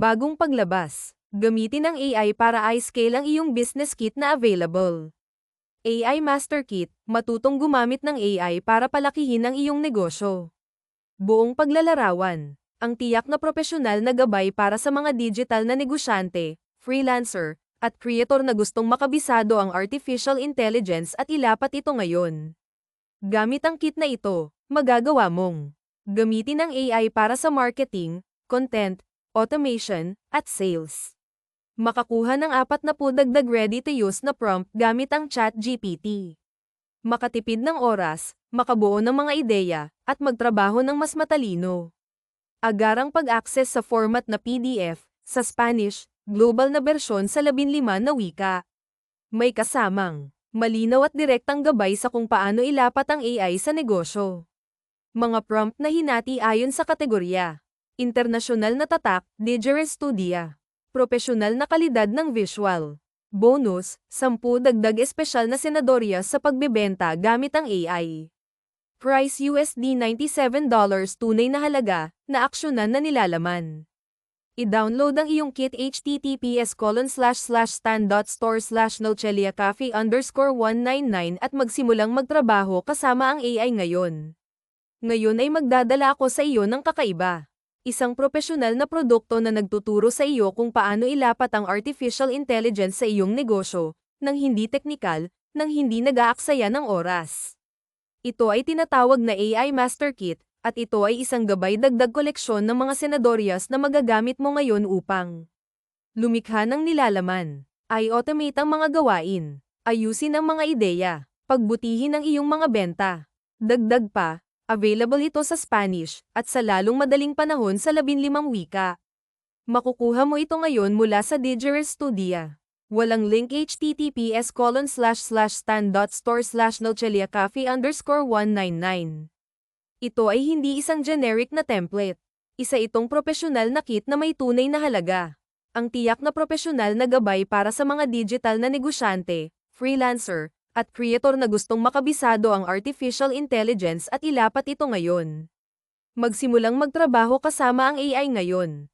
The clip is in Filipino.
Bagong paglabas. Gamitin ang AI para i-scale ang iyong business kit na available. AI Master Kit, matutong gumamit ng AI para palakihin ang iyong negosyo. Buong paglalarawan. Ang tiyak na propesyonal na gabay para sa mga digital na negosyante, freelancer, at creator na gustong makabisado ang artificial intelligence at ilapat ito ngayon. Gamit ang kit na ito, magagawa mong gamitin ang AI para sa marketing, content, automation, at sales. Makakuha ng 40 dagdag ready-to-use na prompt gamit ang ChatGPT. Makatipid ng oras, makabuo ng mga ideya, at magtrabaho ng mas matalino. Agarang pag-access sa format na PDF, sa Spanish, global na bersyon sa 15 na wika. May kasamang malinaw at direktang gabay sa kung paano ilapat ang AI sa negosyo. Mga prompt na hinati ayon sa kategorya. Internasyonal na tatak, Didgeridoo Studio. Propesyonal na kalidad ng visual. Bonus, 10 dagdag espesyal na senadorya sa pagbebenta gamit ang AI. Price USD $97 tunay na halaga, na aksyonan na nilalaman. I-download ang iyong kit https://stan.store/noceliacafe_199 at magsimulang magtrabaho kasama ang AI ngayon. Ngayon ay magdadala ako sa iyo ng kakaiba. Isang propesyonal na produkto na nagtuturo sa iyo kung paano ilapat ang artificial intelligence sa iyong negosyo, nang hindi teknikal, nang hindi nag-aaksaya ng oras. Ito ay tinatawag na AI Master Kit, at ito ay isang gabay dagdag koleksyon ng mga senadoryas na magagamit mo ngayon upang lumikha ng nilalaman, i-automate ang mga gawain, ayusin ang mga ideya, pagbutihin ang iyong mga benta. Dagdag pa, available ito sa Spanish, at sa lalong madaling panahon sa 15 wika. Makukuha mo ito ngayon mula sa Didgeridoo Studio. Walang link https://stan.store/noceliacafe_199. Ito ay hindi isang generic na template. Isa itong propesyonal na kit na may tunay na halaga. Ang tiyak na propesyonal na gabay para sa mga digital na negosyante, freelancer, at creator na gustong makabisado ang artificial intelligence at ilapat ito ngayon. Magsimulang magtrabaho kasama ang AI ngayon.